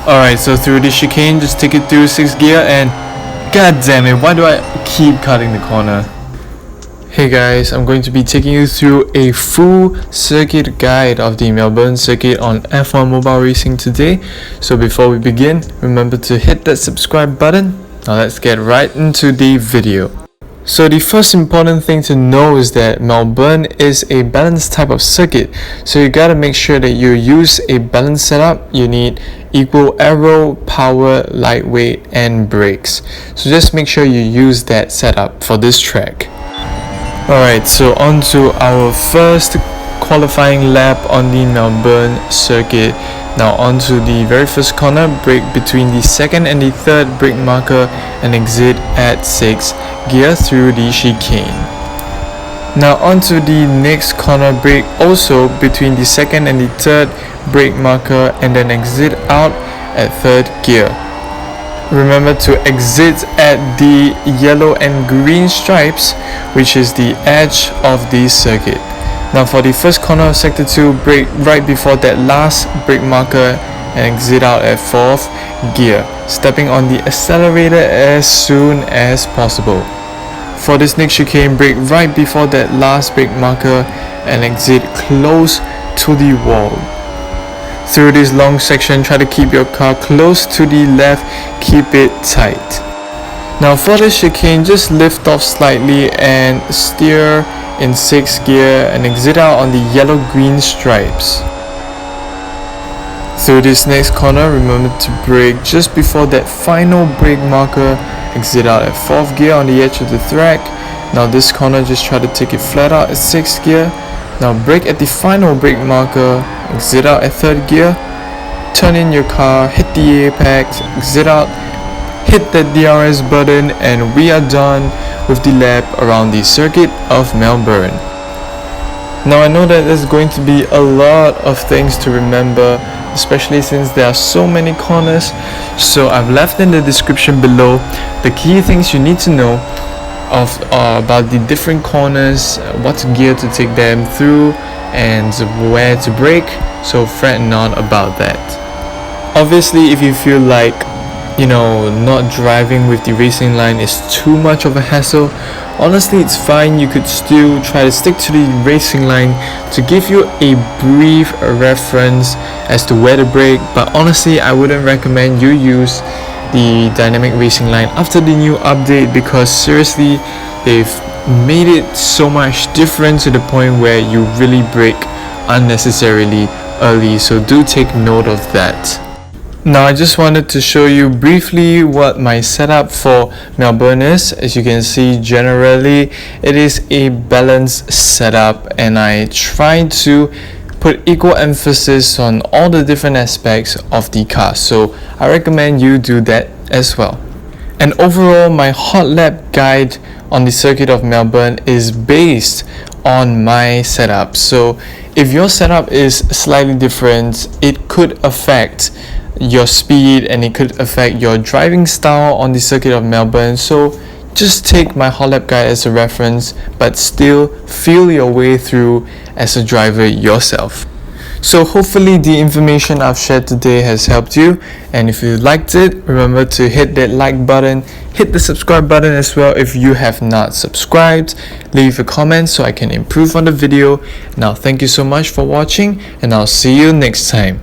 Alright, so through the chicane, just take it through 6th gear and god damn it, why do I keep cutting the corner? Hey guys, I'm going to be taking you through a full circuit guide of the Melbourne circuit on F1 Mobile Racing today. So before we begin, remember to hit that subscribe button. Now let's get right into the video. So the first important thing to know is that Melbourne is a balanced type of circuit. So you gotta make sure that you use a balanced setup. You need equal aero, power, lightweight, and brakes. So just make sure you use that setup for this track. Alright, so on to our first qualifying lap on the Melbourne circuit. Now on to the very first corner, brake between the second and the third brake marker and exit at 6th gear through the chicane. Now on to the next corner, brake also between the second and the third brake marker and then exit out at 3rd gear. Remember to exit at the yellow and green stripes, which is the edge of the circuit. Now for the first corner of sector 2, brake right before that last brake marker and exit out at 4th gear, stepping on the accelerator as soon as possible. For this next chicane, brake right before that last brake marker and exit close to the wall. Through this long section, try to keep your car close to the left, keep it tight. Now for the chicane, just lift off slightly and steer in 6th gear and exit out on the yellow-green stripes. Through this next corner, remember to brake just before that final brake marker, exit out at 4th gear on the edge of the track. Now this corner, just try to take it flat out at 6th gear. Now brake at the final brake marker, exit out at 3rd gear, turn in your car, hit the apex, exit out, hit that DRS button, and we are done with the lap around the circuit of Melbourne. Now I know that there's going to be a lot of things to remember, especially since there are so many corners, so I've left in the description below the key things you need to know about the different corners, what gear to take them through, and where to brake, so fret not about that. Obviously, if you feel like not driving with the racing line is too much of a hassle, honestly it's fine. You could still try to stick to the racing line to give you a brief reference as to where to brake, but honestly I wouldn't recommend you use the dynamic racing line after the new update, because seriously they've made it so much different to the point where you really brake unnecessarily early, so do take note of that. Now I just wanted to show you briefly what my setup for Melbourne is. As you can see, generally it is a balanced setup and I try to put equal emphasis on all the different aspects of the car, so I recommend you do that as well. And overall, my hot lap guide on the circuit of Melbourne is based on my setup. So if your setup is slightly different, it could affect your speed and it could affect your driving style on the circuit of Melbourne. So just take my hot lap guide as a reference, but still feel your way through as a driver yourself. So hopefully the information I've shared today has helped you, and if you liked it, remember to hit that like button, hit the subscribe button as well if you have not subscribed, leave a comment so I can improve on the video. Now thank you so much for watching, and I'll see you next time.